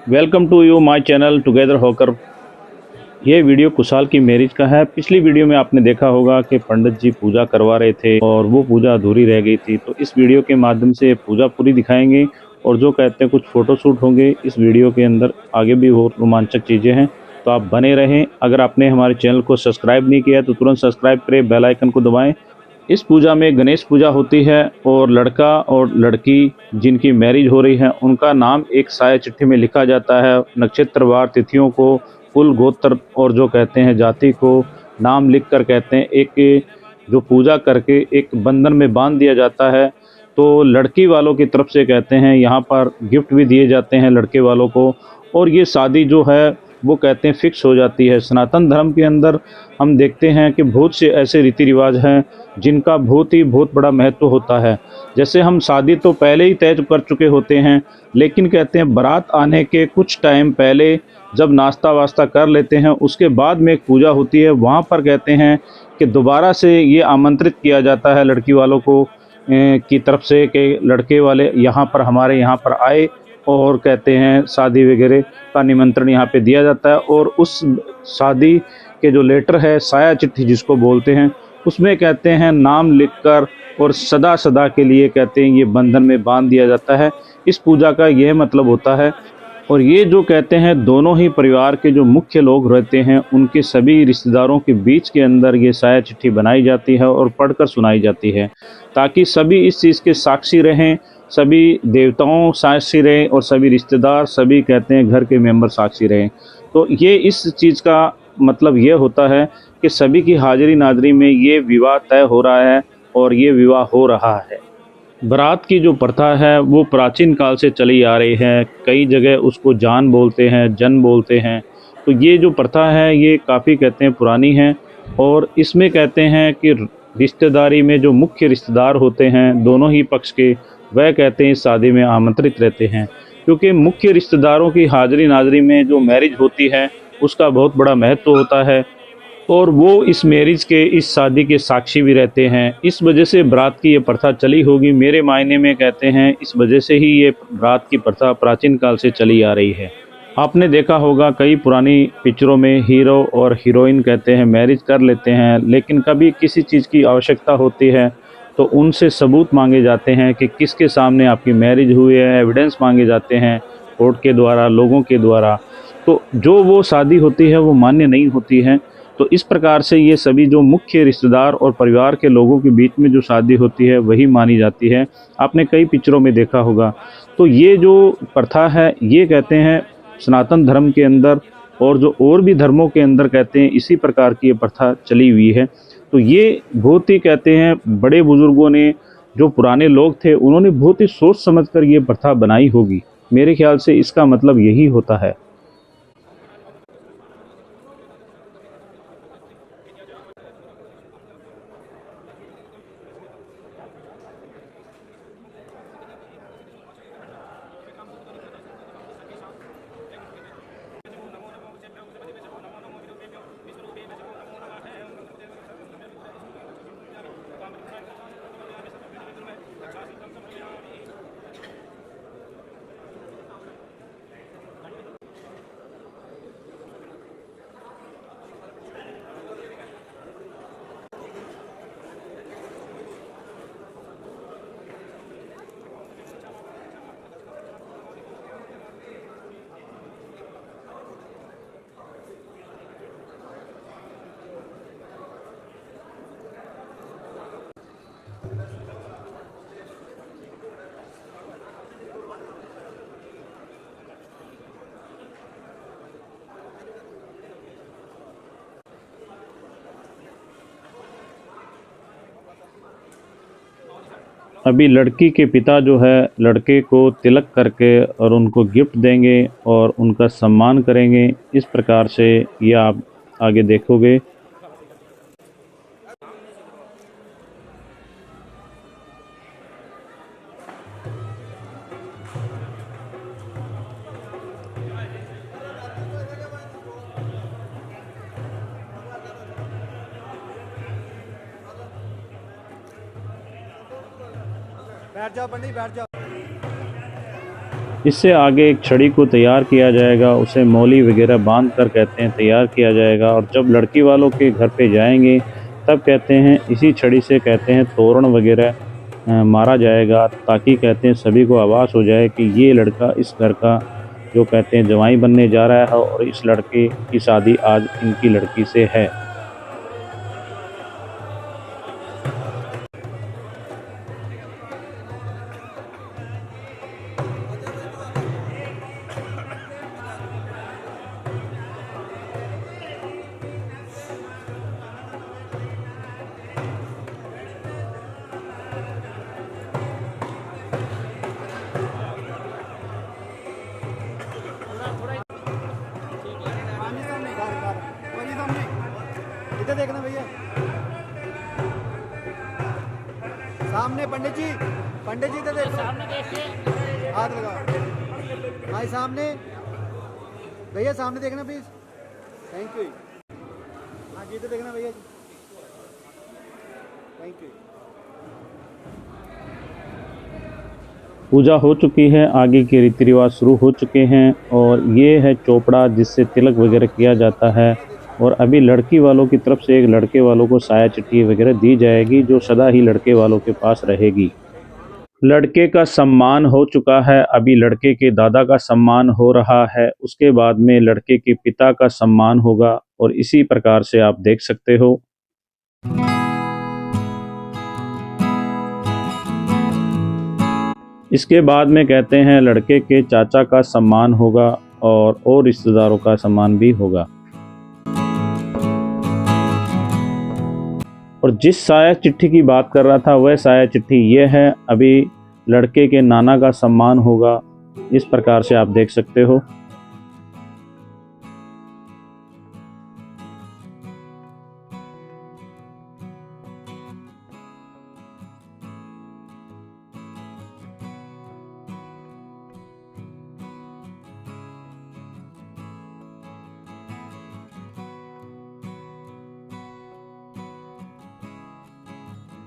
Welcome to you my channel together होकर। ये video Kushal की मैरिज का है। पिछली वीडियो में आपने देखा होगा कि पंडित जी पूजा करवा रहे थे और वो पूजा अधूरी रह गई थी। तो इस वीडियो के माध्यम से पूजा पूरी दिखाएंगे और जो कहते हैं कुछ फोटो शूट होंगे इस वीडियो के अंदर। आगे भी और रोमांचक चीज़ें हैं, तो आप बने रहें। अगर आपने हमारे चैनल को सब्सक्राइब नहीं किया तो तुरंत सब्सक्राइब करें, बेल आइकन को दबाएं। इस पूजा में गणेश पूजा होती है और लड़का और लड़की जिनकी मैरिज हो रही है उनका नाम एक साया चिट्ठी में लिखा जाता है। नक्षत्रवार तिथियों को, कुल गोत्र और जो कहते हैं जाति को नाम लिख कर कहते हैं एक जो पूजा करके एक बंधन में बांध दिया जाता है। तो लड़की वालों की तरफ से कहते हैं यहाँ पर गिफ्ट भी दिए जाते हैं लड़के वालों को, और ये शादी जो है वो कहते हैं फिक्स हो जाती है। सनातन धर्म के अंदर हम देखते हैं कि बहुत से ऐसे रीति रिवाज हैं जिनका बहुत बड़ा महत्व होता है। जैसे हम शादी तो पहले ही तय कर चुके होते हैं, लेकिन कहते हैं बारात आने के कुछ टाइम पहले जब नाश्ता वास्ता कर लेते हैं उसके बाद में एक पूजा होती है। वहाँ पर कहते हैं कि दोबारा से ये आमंत्रित किया जाता है लड़की वालों को की तरफ से कि लड़के वाले यहाँ पर हमारे यहाँ पर आए, और कहते हैं शादी वगैरह का निमंत्रण यहाँ पे दिया जाता है। और उस शादी के जो लेटर है, साया चिट्ठी जिसको बोलते हैं, उसमें कहते हैं नाम लिखकर और सदा सदा के लिए कहते हैं ये बंधन में बांध दिया जाता है। इस पूजा का यह मतलब होता है। और ये जो कहते हैं दोनों ही परिवार के जो मुख्य लोग रहते हैं उनके सभी रिश्तेदारों के बीच के अंदर ये साया चिट्ठी बनाई जाती है और पढ़कर सुनाई जाती है, ताकि सभी इस चीज़ के साक्षी रहें, सभी देवताओं साक्षी रहें और सभी रिश्तेदार, सभी कहते हैं घर के मेंबर साक्षी रहें। तो ये इस चीज़ का मतलब ये होता है कि सभी की हाजिरी नाजरी में ये विवाह तय हो रहा है और ये विवाह हो रहा है। बारात की जो प्रथा है वो प्राचीन काल से चली आ रही है। कई जगह उसको जान बोलते हैं, जन बोलते हैं। तो ये जो प्रथा है ये काफ़ी कहते हैं पुरानी है। और इसमें कहते हैं कि रिश्तेदारी में जो मुख्य रिश्तेदार होते हैं दोनों ही पक्ष के, वह कहते हैं इस शादी में आमंत्रित रहते हैं, क्योंकि मुख्य रिश्तेदारों की हाजिरी नाजरी में जो मैरिज होती है उसका बहुत बड़ा महत्व होता है। और वो इस मैरिज के, इस शादी के साक्षी भी रहते हैं। इस वजह से बारात की ये प्रथा चली होगी। मेरे मायने में कहते हैं इस वजह से ही ये बारात की प्रथा प्राचीन काल से चली आ रही है। आपने देखा होगा कई पुरानी पिक्चरों में हीरो और हीरोइन कहते हैं मैरिज कर लेते हैं, लेकिन कभी किसी चीज़ की आवश्यकता होती है तो उनसे सबूत मांगे जाते हैं कि किसके सामने आपकी मैरिज हुई है। एविडेंस मांगे जाते हैं कोर्ट के द्वारा, लोगों के द्वारा। तो जो वो शादी होती है वो मान्य नहीं होती है। तो इस प्रकार से ये सभी जो मुख्य रिश्तेदार और परिवार के लोगों के बीच में जो शादी होती है वही मानी जाती है। आपने कई पिक्चरों में देखा होगा। तो ये जो प्रथा है ये कहते हैं सनातन धर्म के अंदर और जो और भी धर्मों के अंदर कहते हैं इसी प्रकार की ये प्रथा चली हुई है। तो ये बहुत ही कहते हैं बड़े बुजुर्गों ने, जो पुराने लोग थे, उन्होंने बहुत ही सोच समझकर ये प्रथा बनाई होगी। मेरे ख्याल से इसका मतलब यही होता है। अभी लड़की के पिता जो है लड़के को तिलक करके और उनको गिफ्ट देंगे और उनका सम्मान करेंगे। इस प्रकार से ये आप आगे देखोगे। बैठ जाओ पंडित, बैठ जाओ। इससे आगे एक छड़ी को तैयार किया जाएगा, उसे मौली वगैरह बांध कर कहते हैं तैयार किया जाएगा। और जब लड़की वालों के घर पे जाएंगे तब कहते हैं इसी छड़ी से कहते हैं तोरण वगैरह मारा जाएगा, ताकि कहते हैं सभी को आभास हो जाए कि ये लड़का इस घर का जो कहते हैं जवाई बनने जा रहा है और इस लड़के की शादी आज इनकी लड़की से है। इधर देखना भैया, सामने पंडित जी इधर देखो, सामने देखिए, हाथ लगाओ भाई सामने, भैया सामने देखना प्लीज, थैंक यू। हाँ जी इधर देखना भैया जी, थैंक यू। पूजा हो चुकी है, आगे के रीति रिवाज शुरू हो चुके हैं और ये है चोपड़ा जिससे तिलक वगैरह किया जाता है। और अभी लड़की वालों की तरफ से एक लड़के वालों को साया चिट्ठी वगैरह दी जाएगी जो सदा ही लड़के वालों के पास रहेगी। लड़के का सम्मान हो चुका है, अभी लड़के के दादा का सम्मान हो रहा है, उसके बाद में लड़के के पिता का सम्मान होगा और इसी प्रकार से आप देख सकते हो। इसके बाद में कहते हैं लड़के के चाचा का सम्मान होगा और रिश्तेदारों का सम्मान भी होगा। और जिस साया चिट्ठी की बात कर रहा था वह साया चिट्ठी ये है। अभी लड़के के नाना का सम्मान होगा, इस प्रकार से आप देख सकते हो।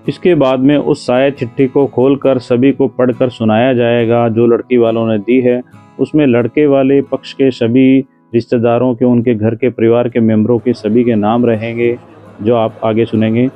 इसके बाद में उस साया चिट्ठी को खोलकर सभी को पढ़कर सुनाया जाएगा जो लड़की वालों ने दी है। उसमें लड़के वाले पक्ष के सभी रिश्तेदारों के, उनके घर के परिवार के मेंबरों के सभी के नाम रहेंगे जो आप आगे सुनेंगे।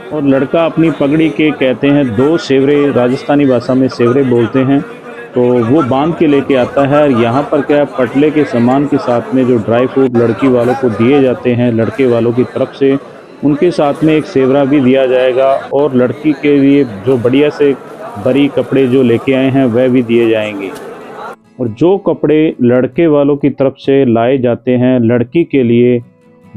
और लड़का अपनी पगड़ी के कहते हैं 2 सेवरे, राजस्थानी भाषा में सेवरे बोलते हैं, तो वो बांध के लेके आता है। और यहाँ पर क्या है, पटले के सामान के साथ में जो ड्राई फ्रूट लड़की वालों को दिए जाते हैं लड़के वालों की तरफ से, उनके साथ में एक सेवरा भी दिया जाएगा। और लड़की के लिए जो बढ़िया से बड़ी कपड़े जो लेके आए हैं वह भी दिए जाएंगे। और जो कपड़े लड़के वालों की तरफ से लाए जाते हैं लड़की के लिए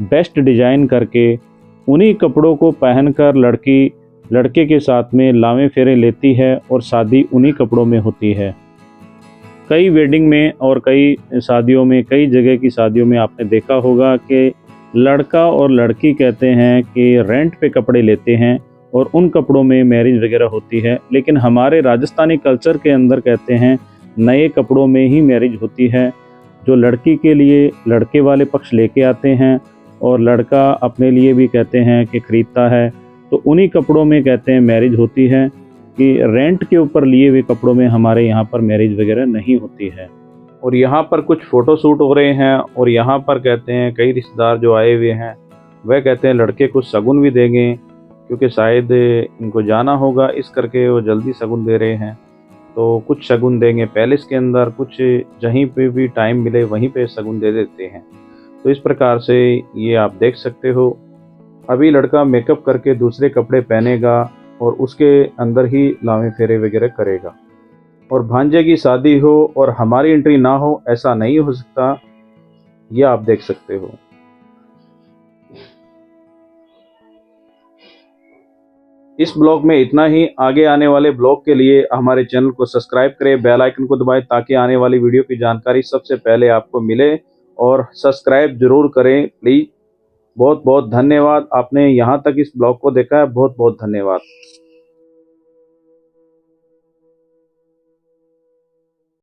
बेस्ट डिजाइन करके, उन्हीं कपड़ों को पहनकर लड़की लड़के के साथ में लावे फेरे लेती है और शादी उन्हीं कपड़ों में होती है। कई वेडिंग में और कई शादियों में, कई जगह की शादियों में आपने देखा होगा कि लड़का और लड़की कहते हैं कि रेंट पे कपड़े लेते हैं और उन कपड़ों में मैरिज वगैरह होती है। लेकिन हमारे राजस्थानी कल्चर के अंदर कहते हैं नए कपड़ों में ही मैरिज होती है, जो लड़की के लिए लड़के वाले पक्ष लेके आते हैं और लड़का अपने लिए भी कहते हैं कि खरीदता है, तो उन्हीं कपड़ों में कहते हैं मैरिज होती है। कि रेंट के ऊपर लिए हुए कपड़ों में हमारे यहाँ पर मैरिज वगैरह नहीं होती है। और यहाँ पर कुछ फ़ोटो शूट हो रहे हैं और यहाँ पर कहते हैं कई रिश्तेदार जो आए हुए हैं वह कहते हैं लड़के को शगुन भी देंगे, क्योंकि शायद इनको जाना होगा इस करके वो जल्दी शगुन दे रहे हैं। तो कुछ शगुन देंगे पैलेस के अंदर, कुछ जहीं पे भी टाइम मिले वहीं पे शगुन दे देते हैं। तो इस प्रकार से ये आप देख सकते हो। अभी लड़का मेकअप करके दूसरे कपड़े पहनेगा और उसके अंदर ही लावे फेरे वगैरह करेगा। और भांजे की शादी हो और हमारी एंट्री ना हो, ऐसा नहीं हो सकता। ये आप देख सकते हो। इस ब्लॉग में इतना ही। आगे आने वाले ब्लॉग के लिए हमारे चैनल को सब्सक्राइब करें, बेल आइकन को दबाएं ताकि आने वाली वीडियो की जानकारी सबसे पहले आपको मिले, और सब्सक्राइब जरूर करें प्लीज। बहुत बहुत धन्यवाद, आपने यहाँ तक इस ब्लॉग को देखा है, बहुत बहुत धन्यवाद।